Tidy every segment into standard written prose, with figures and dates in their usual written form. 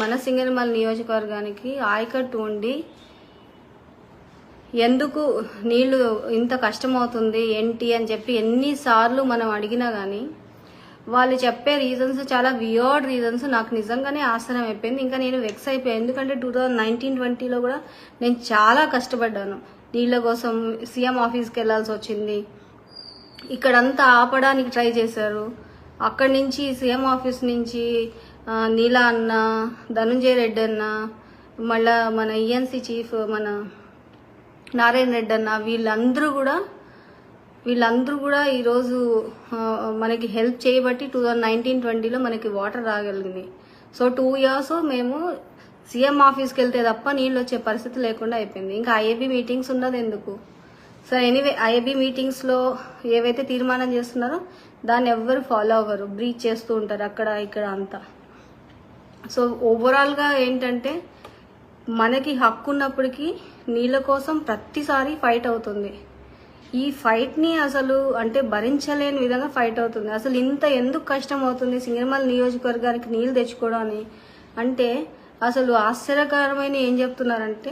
మన సింగనమల నియోజకవర్గానికి ఆయకట్టు ఉండి ఎందుకు నీళ్లు ఇంత కష్టమవుతుంది ఏంటి అని చెప్పి ఎన్నిసార్లు మనం అడిగినా కానీ వాళ్ళు చెప్పే రీజన్స్ చాలా వియర్డ్ రీజన్స్. నాకు నిజంగానే ఆశ్చర్యం అయిపోయింది. ఇంకా నేను వెక్స్ అయిపోయాను. ఎందుకంటే 2019-20లో కూడా నేను చాలా కష్టపడ్డాను నీళ్ళ కోసం. సీఎం ఆఫీస్కి వెళ్లాల్సి వచ్చింది. ఇక్కడంతా ఆపడానికి ట్రై చేశారు. అక్కడి నుంచి సీఎం ఆఫీస్ నుంచి నీలా అన్న, ధనుంజయ రెడ్డి అన్న, మళ్ళా మన ఈఎన్సీ చీఫ్ మన నారాయణ రెడ్డి అన్న, వీళ్ళందరూ కూడా ఈరోజు మనకి హెల్ప్ చేయబట్టి 2019-20లో మనకి వాటర్ రాగలిగింది. సో 2 years మేము సీఎం ఆఫీస్కి వెళ్తే తప్ప నీళ్ళు వచ్చే పరిస్థితి లేకుండా అయిపోయింది. ఇంకా ఐఏబీ మీటింగ్స్ ఉన్నది ఎందుకు? సో ఎనీవే ఐఏబీ మీటింగ్స్లో ఏవైతే తీర్మానం చేస్తున్నారో దాన్ని ఎవ్వరు ఫాలో అవ్వరు, బ్రీచ్ చేస్తూ ఉంటారు అక్కడ ఇక్కడ అంతా. సో ఓవరాల్గా ఏంటంటే మనకి హక్కు ఉన్నప్పటికీ నీళ్ళ కోసం ప్రతిసారి ఫైట్ అవుతుంది. ఈ ఫైట్ని అసలు అంటే భరించలేని విధంగా ఫైట్ అవుతుంది. అసలు ఇంత ఎందుకు కష్టం అవుతుంది సింగనమల నియోజకవర్గానికి నీళ్ళు తెచ్చుకోవడం అంటే అసలు ఆశ్చర్యకరమైన ఏం చెప్తున్నారంటే,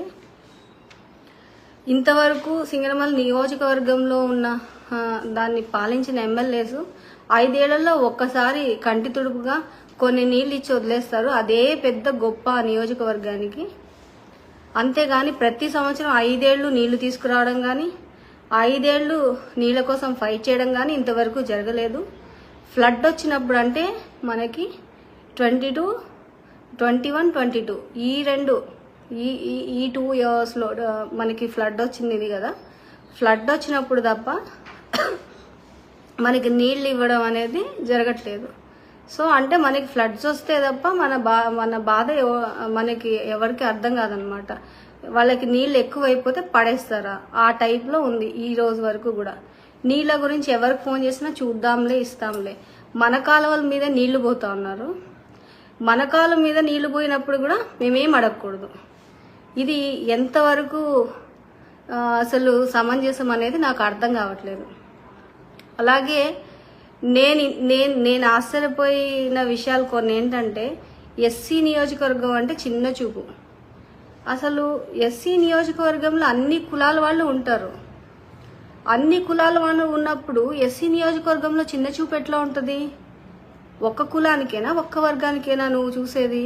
ఇంతవరకు సింగనమల నియోజకవర్గంలో ఉన్న దాన్ని పాలించిన ఎమ్మెల్యేస్ 5 ఏళ్లలో ఒక్కసారి కంటి తుడుపుగా కొన్ని నీళ్ళు ఇచ్చి వదిలేస్తారు. అదే పెద్ద గొప్ప నియోజకవర్గానికి. అంతేగాని ప్రతి సంవత్సరం 5 ఏళ్ళు నీళ్లు తీసుకురావడం కానీ 5 ఏళ్ళు నీళ్ళ కోసం ఫైట్ చేయడం కానీ ఇంతవరకు జరగలేదు. ఫ్లడ్ వచ్చినప్పుడు అంటే మనకి 22, 21, 22 ఈ 2 yearsలో మనకి ఫ్లడ్ వచ్చింది ఇది కదా. ఫ్లడ్ వచ్చినప్పుడు తప్ప మనకి నీళ్ళు ఇవ్వడం అనేది జరగట్లేదు. సో అంటే మనకి ఫ్లడ్స్ వస్తే తప్ప మన బాధ మనకి ఎవరికి అర్థం కాదనమాట. వాళ్ళకి నీళ్ళు ఎక్కువైపోతే పడేస్తారా ఆ టైప్లో ఉంది ఈ రోజు వరకు కూడా. నీళ్ళ గురించి ఎవరికి ఫోన్ చేసినా చూద్దాంలే ఇస్తాంలే. మన కాలువల మీద నీళ్లు పోతా ఉన్నారు. మన కాలం మీద నీళ్లు పోయినప్పుడు కూడా మేమేం అడగకూడదు. ఇది ఎంతవరకు అసలు సమంజసం అనేది నాకు అర్థం కావట్లేదు. అలాగే నేను ఆశ్చర్యపోయిన విషయాలు కొన్ని ఏంటంటే, ఎస్సీ నియోజకవర్గం అంటే చిన్న చూపు. అసలు ఎస్సీ నియోజకవర్గంలో అన్ని కులాల వాళ్ళు ఉంటారు. అన్ని కులాల వాళ్ళు ఉన్నప్పుడు ఎస్సీ నియోజకవర్గంలో చిన్న చూపు ఎట్లా ఉంటుంది? ఒక్క కులానికేనా ఒక్క వర్గానికేనా నువ్వు చూసేది?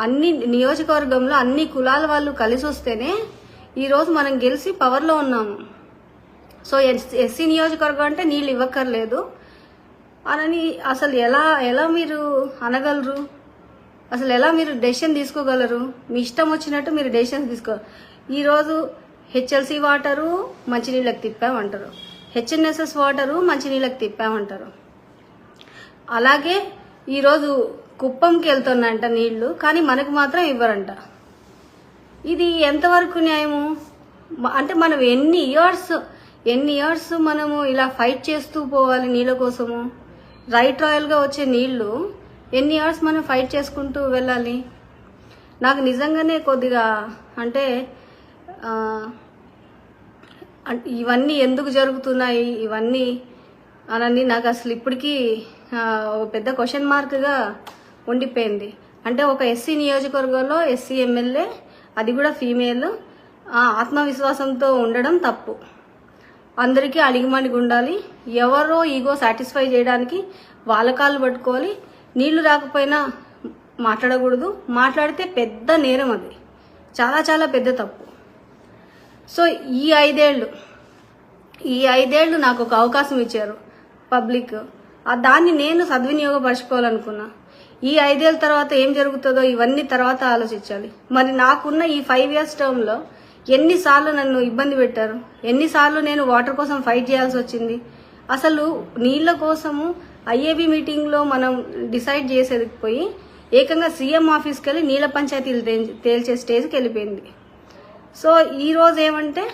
అన్ని నియోజకవర్గంలో అన్ని కులాల వాళ్ళు కలిసి వస్తేనే ఈరోజు మనం గెలిచి పవర్లో ఉన్నాము. సో ఎస్సీ నియోజకవర్గం అంటే నీళ్ళు ఇవ్వక్కర్లేదు అని అసలు ఎలా మీరు అనగలరు? అసలు ఎలా మీరు డెసిషన్ తీసుకోగలరు? మీ ఇష్టం వచ్చినట్టు మీరు డెసిషన్స్ ఈరోజు హెచ్ఎల్సీ వాటరు మంచినీళ్ళకి తిప్పామంటారు, హెచ్ఎన్ఎస్ఎస్ వాటరు మంచినీళ్ళకి తిప్పామంటారు. అలాగే ఈరోజు కుప్పంకి వెళ్తున్నాయంట నీళ్లు, కానీ మనకు మాత్రం ఇవ్వరంట. ఇది ఎంతవరకు న్యాయము? అంటే మనం ఎన్ని ఇయర్స్ మనము ఇలా ఫైట్ చేస్తూ పోవాలి నీళ్ళ కోసము? రైట్ రాయల్గా వచ్చే నీళ్లు ఎన్ని ఇయర్స్ మనం ఫైట్ చేసుకుంటూ వెళ్ళాలి? నాకు నిజంగానే కొద్దిగా అంటే ఇవన్నీ ఎందుకు జరుగుతున్నాయి ఇవన్నీ అని నాకు అసలు ఇప్పటికీ పెద్ద క్వశ్చన్ మార్క్గా ఉండిపోయింది. అంటే ఒక ఎస్సీ నియోజకవర్గంలో ఎస్సీ ఎమ్మెల్యే, అది కూడా ఫీమేల్, ఆత్మవిశ్వాసంతో ఉండడం తప్పు. అందరికీ అడిగిమడిగి ఉండాలి. ఎవరో ఈగో సాటిస్ఫై చేయడానికి వాళ్ళ కాళ్ళు పట్టుకోవాలి. నీళ్లు రాకపోయినా మాట్లాడకూడదు. మాట్లాడితే పెద్ద నేరం, అది చాలా చాలా పెద్ద తప్పు. సో ఈ 5 ఏళ్ళు నాకు ఒక అవకాశం ఇచ్చారు పబ్లిక్. దాన్ని నేను సద్వినియోగపరచుకోవాలనుకున్నా. ఈ 5 ఏళ్ళ తర్వాత ఏం జరుగుతుందో ఇవన్నీ తర్వాత ఆలోచించాలి. మరి నాకున్న ఈ 5 years టర్మ్లో ఎన్నిసార్లు నన్ను ఇబ్బంది పెట్టారు, ఎన్నిసార్లు నేను వాటర్ కోసం ఫైట్ చేయాల్సి వచ్చింది. అసలు నీళ్ల కోసము ఐఏబీ మీటింగ్లో మనం డిసైడ్ చేసేది పోయి ఏకంగా సీఎం ఆఫీస్కి వెళ్ళి నీళ్ళ పంచాయతీలు తేల్చే స్టేజ్కి వెళ్ళిపోయింది. సో ఈరోజు ఏమంటే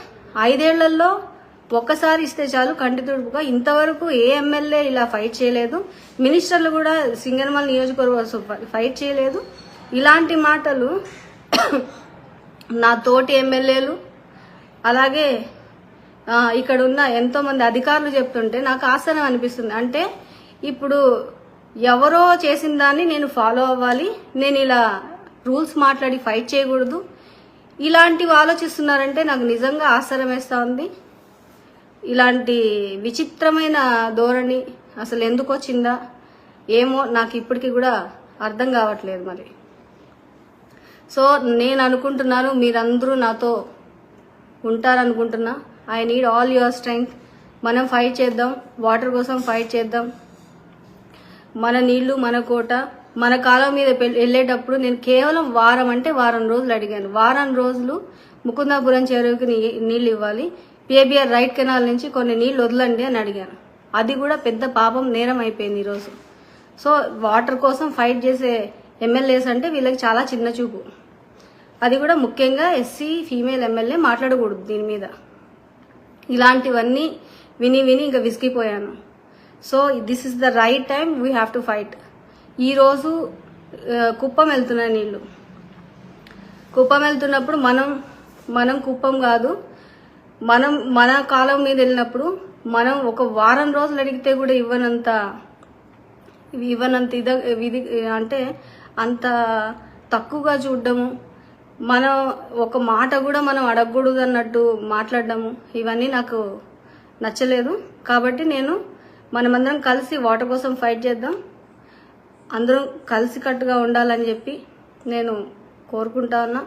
5 ఏళ్లలో ఒక్కసారి ఇస్తే చాలు కంటి తుడుపుగా. ఇంతవరకు ఏ ఎమ్మెల్యే ఇలా ఫైట్ చేయలేదు. మినిస్టర్లు కూడా సింగనమల నియోజకవర్గం ఫైట్ చేయలేదు. ఇలాంటి మాటలు నా తోటి ఎమ్మెల్యేలు అలాగే ఇక్కడ ఉన్న ఎంతోమంది అధికారులు చెప్తుంటే నాకు ఆశ్చర్యం అనిపిస్తుంది. అంటే ఇప్పుడు ఎవరో చేసిన దాన్ని నేను ఫాలో అవ్వాలి, నేను ఇలా రూల్స్ మాట్లాడి ఫైట్ చేయకూడదు, ఇలాంటివి ఆలోచిస్తున్నారంటే నాకు నిజంగా ఆశ్చర్యం వేస్తూ ఉంది. ఇలాంటి విచిత్రమైన ధోరణి అసలు ఎందుకు వచ్చిందా ఏమో నాకు ఇప్పటికీ కూడా అర్థం కావట్లేదు. మరి సో నేను అనుకుంటున్నాను మీరందరూ నాతో ఉంటారనుకుంటున్నా. I need all your strength. మనం ఫైట్ చేద్దాం, వాటర్ కోసం ఫైట్ చేద్దాం. మన నీళ్లు మన కోట. మన కాలం మీద వెళ్ళేటప్పుడు నేను కేవలం వారం రోజులు అడిగాను. వారం రోజులు ముకుందాపురం చెరువుకి నీళ్ళు ఇవ్వాలి, పిఏబిఆర్ రైట్ కెనాల్ నుంచి కొన్ని నీళ్లు వదలండి అని అడిగాను. అది కూడా పెద్ద పాపం, నేరం అయిపోయింది ఈరోజు. సో వాటర్ కోసం ఫైట్ చేసే ఎమ్మెల్యేస్ అంటే వీళ్ళకి చాలా చిన్న చూపు. అది కూడా ముఖ్యంగా ఎస్సీ ఫీమేల్ ఎమ్మెల్యే మాట్లాడకూడదు దీని మీద. ఇలాంటివన్నీ విని ఇంకా విసిగిపోయాను. So this is the right time, we have to fight. ఈరోజు కుప్పం వెళ్తున్నాయి నీళ్ళు. కుప్పం వెళ్తున్నప్పుడు మనం కుప్పం కాదు, మన కాలం మీద వెళ్ళినప్పుడు మనం ఒక వారం రోజులు అడిగితే కూడా ఇవ్వనంత ఇది అంటే అంత తక్కువగా చూడడము, మనం ఒక మాట కూడా మనం అడగకూడదు అన్నట్టు మాట్లాడడము, ఇవన్నీ నాకు నచ్చలేదు. కాబట్టి మనమందరం కలిసి వాటర్ కోసం ఫైట్ చేద్దాం, అందరం కలిసికట్టుగా ఉండాలని చెప్పి నేను కోరుకుంటా ఉన్నా.